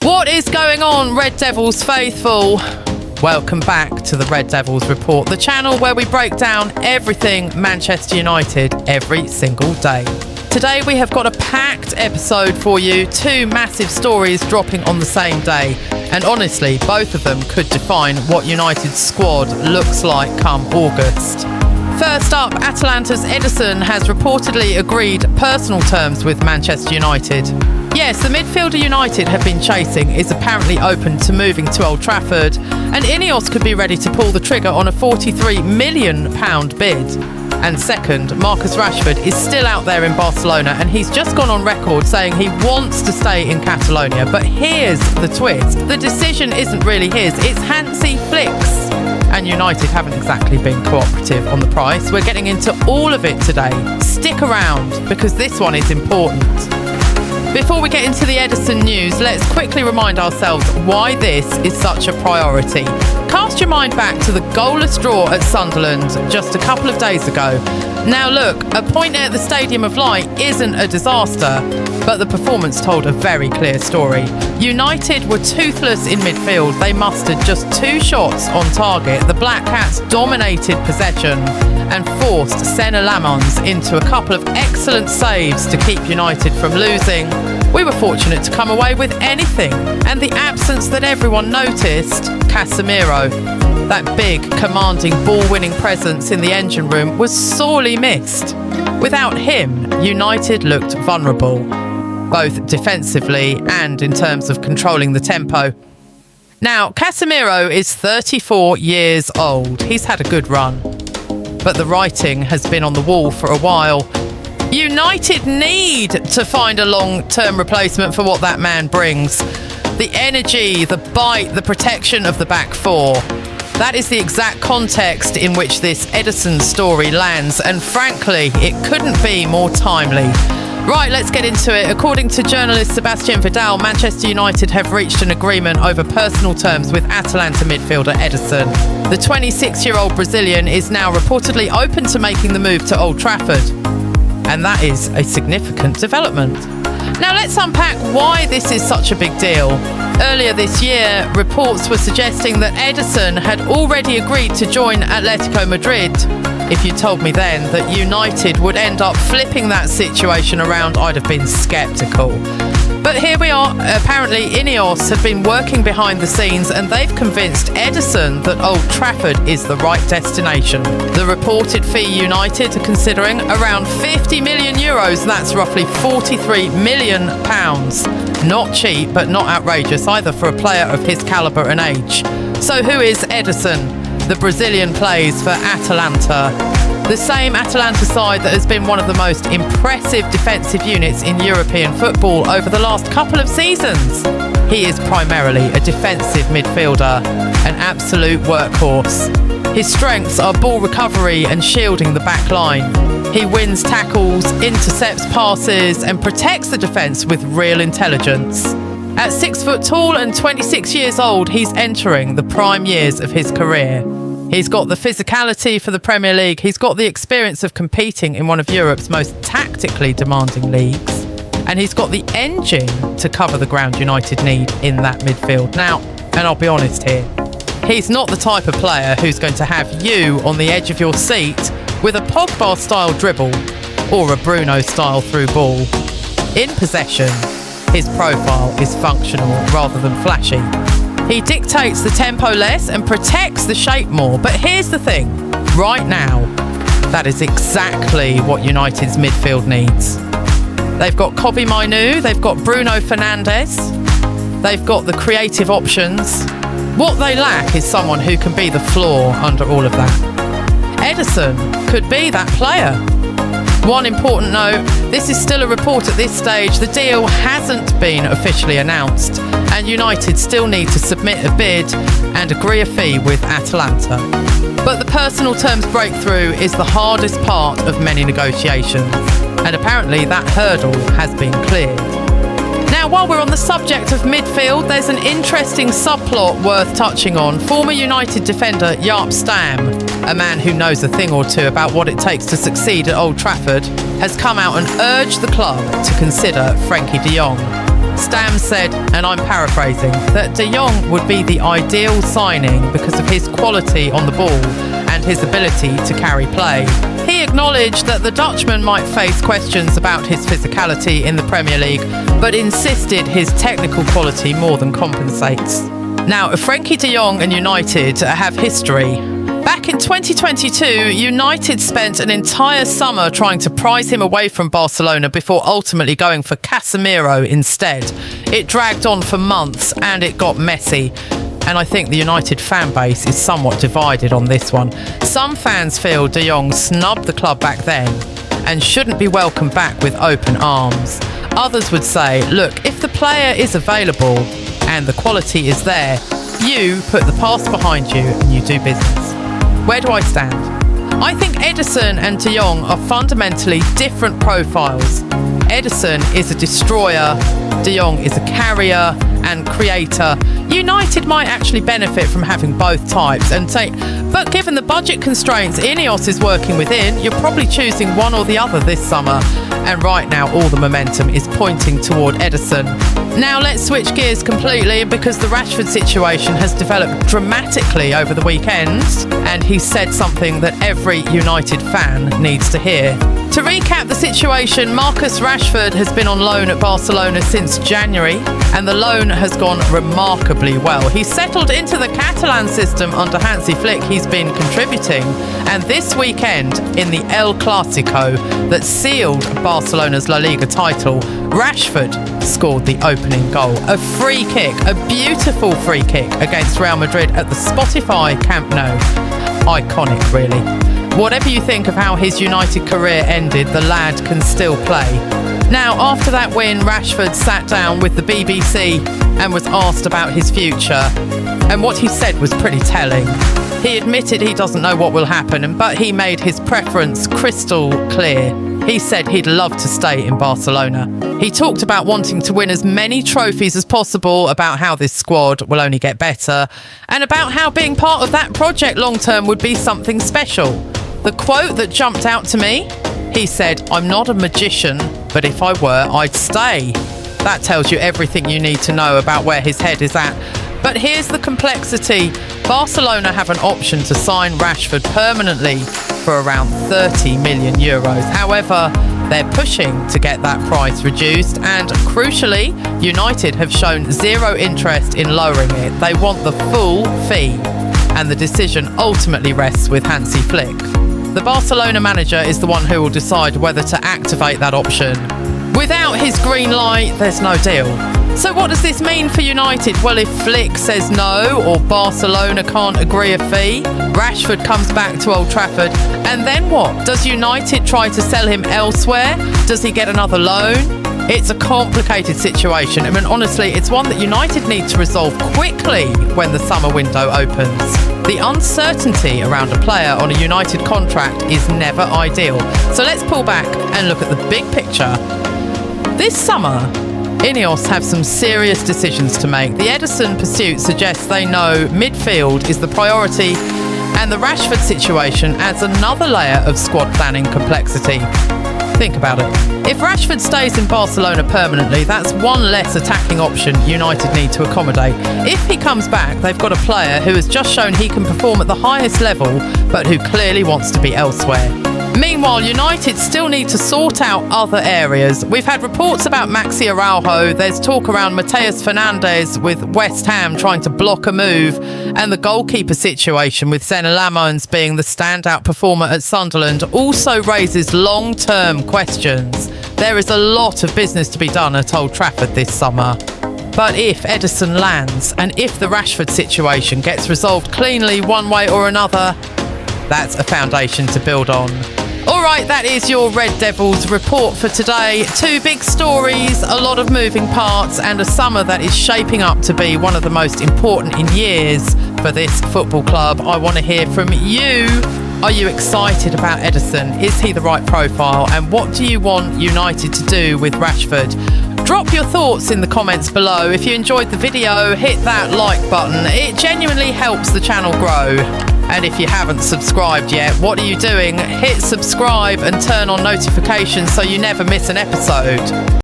What is going on, Red Devils faithful? Welcome back to the Red Devils Report, the channel where we break down everything Manchester United every single day. Today we have got a packed episode for you, two massive stories dropping on the same day, and honestly, both of them could define what United's squad looks like come August. First up, Atalanta's Ederson has reportedly agreed personal terms with Manchester United. Yes, the midfielder United have been chasing is apparently open to moving to Old Trafford, and Ineos could be ready to pull the trigger on a £43 million bid. And second, Marcus Rashford is still out there in Barcelona, and he's just gone on record saying he wants to stay in Catalonia. But here's the twist. The decision isn't really his, it's Hansi Flick's. And United haven't exactly been cooperative on the price. We're getting into all of it today. Stick around, because this one is important. Before we get into the Ederson news, let's quickly remind ourselves why this is such a priority. Cast your mind back to the goalless draw at Sunderland just a couple of days ago. Now look, a point at the Stadium of Light isn't a disaster, but the performance told a very clear story. United were toothless in midfield. They mustered just 2 shots on target. The Black Cats dominated possession and forced Senna Lamons into a couple of excellent saves to keep United from losing. We were fortunate to come away with anything, and the absence that everyone noticed, Casemiro, that big, commanding, ball-winning presence in the engine room, was sorely missed. Without him, United looked vulnerable, both defensively and in terms of controlling the tempo. Now, Casemiro is 34 years old. He's had a good run, but the writing has been on the wall for a while. United need to find a long-term replacement for what that man brings. The energy, the bite, the protection of the back four. That is the exact context in which this Ederson story lands, and frankly, it couldn't be more timely. Right, let's get into it. According to journalist Sebastian Vidal, Manchester United have reached an agreement over personal terms with Atalanta midfielder Ederson. The 26-year-old Brazilian is now reportedly open to making the move to Old Trafford. And that is a significant development. Now let's unpack why this is such a big deal. Earlier this year, reports were suggesting that Ederson had already agreed to join Atletico Madrid. If you told me then that United would end up flipping that situation around, I'd have been sceptical. But here we are. Apparently Ineos have been working behind the scenes, and they've convinced Ederson that Old Trafford is the right destination. The reported fee United are considering around €50 million. That's roughly £43 million. Not cheap, but not outrageous either for a player of his calibre and age. So who is Ederson? The Brazilian plays for Atalanta, the same Atalanta side that has been one of the most impressive defensive units in European football over the last couple of seasons. He is primarily a defensive midfielder, an absolute workhorse. His strengths are ball recovery and shielding the back line. He wins tackles, intercepts passes, and protects the defence with real intelligence. At 6 foot tall and 26 years old, he's entering the prime years of his career. He's got the physicality for the Premier League. He's got the experience of competing in one of Europe's most tactically demanding leagues. And he's got the engine to cover the ground United need in that midfield. Now, and I'll be honest here, he's not the type of player who's going to have you on the edge of your seat with a Pogba-style dribble or a Bruno-style through ball. In possession, his profile is functional rather than flashy. He dictates the tempo less and protects the shape more. But here's the thing, right now, that is exactly what United's midfield needs. They've got Kobbie Mainoo, they've got Bruno Fernandes, they've got the creative options. What they lack is someone who can be the floor under all of that. Ederson could be that player. One important note, this is still a report at this stage. The deal hasn't been officially announced, and United still need to submit a bid and agree a fee with Atalanta. But the personal terms breakthrough is the hardest part of many negotiations, and apparently that hurdle has been cleared. Now, while we're on the subject of midfield, there's an interesting subplot worth touching on. Former United defender Jaap Stam, a man who knows a thing or two about what it takes to succeed at Old Trafford, has come out and urged the club to consider Frenkie de Jong. Stam said, and I'm paraphrasing, that De Jong would be the ideal signing because of his quality on the ball and his ability to carry play. He acknowledged that the Dutchman might face questions about his physicality in the Premier League, but insisted his technical quality more than compensates. Now, Frenkie de Jong and United have history. Back in 2022, United spent an entire summer trying to prize him away from Barcelona before ultimately going for Casemiro instead. It dragged on for months and it got messy. And I think the United fan base is somewhat divided on this one. Some fans feel De Jong snubbed the club back then and shouldn't be welcomed back with open arms. Others would say, look, if the player is available and the quality is there, you put the past behind you and you do business. Where do I stand? I think Ederson and De Jong are fundamentally different profiles. Ederson is a destroyer, De Jong is a carrier and creator. United might actually benefit from having both types but given the budget constraints Ineos is working within, you're probably choosing one or the other this summer. And right now all the momentum is pointing toward Ederson. Now let's switch gears completely because the Rashford situation has developed dramatically over the weekend and he said something that every United fan needs to hear. To recap the situation, Marcus Rashford has been on loan at Barcelona since January and the loan has gone remarkably well. He's settled into the Catalan system under Hansi Flick. He's been contributing, and this weekend in the El Clásico that sealed Barcelona's La Liga title, Rashford scored the opening goal. A free kick, a beautiful free kick against Real Madrid at the Spotify Camp Nou. Iconic, really. Whatever you think of how his United career ended, the lad can still play. Now, after that win, Rashford sat down with the BBC and was asked about his future. And what he said was pretty telling. He admitted he doesn't know what will happen, but he made his preference crystal clear. He said he'd love to stay in Barcelona. He talked about wanting to win as many trophies as possible, about how this squad will only get better, and about how being part of that project long term would be something special. The quote that jumped out to me, he said, "I'm not a magician, but if I were, I'd stay." That tells you everything you need to know about where his head is at. But here's the complexity. Barcelona have an option to sign Rashford permanently for around 30 million euros. However, they're pushing to get that price reduced, and crucially, United have shown zero interest in lowering it. They want the full fee, and the decision ultimately rests with Hansi Flick. The Barcelona manager is the one who will decide whether to activate that option. Without his green light, there's no deal. So what does this mean for United? Well, if Flick says no or Barcelona can't agree a fee, Rashford comes back to Old Trafford, and then what? Does United try to sell him elsewhere? Does he get another loan? It's a complicated situation. I mean, honestly, it's one that United need to resolve quickly when the summer window opens. The uncertainty around a player on a United contract is never ideal. So let's pull back and look at the big picture. This summer, Ineos have some serious decisions to make. The Ederson pursuit suggests they know midfield is the priority, and the Rashford situation adds another layer of squad planning complexity. Think about it. If Rashford stays in Barcelona permanently, that's one less attacking option United need to accommodate. If he comes back, they've got a player who has just shown he can perform at the highest level, but who clearly wants to be elsewhere. Meanwhile, United still need to sort out other areas. We've had reports about Maxi Araujo. There's talk around Mateus Fernandes with West Ham trying to block a move, and the goalkeeper situation with Zena Lamons being the standout performer at Sunderland also raises long-term questions. There is a lot of business to be done at Old Trafford this summer. But if Ederson lands, and if the Rashford situation gets resolved cleanly one way or another, that's a foundation to build on. All right, that is your Red Devils report for today. Two big stories, a lot of moving parts, and a summer that is shaping up to be one of the most important in years for this football club. I want to hear from you. Are you excited about Ederson? Is he the right profile? And what do you want United to do with Rashford? Drop your thoughts in the comments below. If you enjoyed the video, hit that like button. It genuinely helps the channel grow. And if you haven't subscribed yet, what are you doing? Hit subscribe and turn on notifications so you never miss an episode.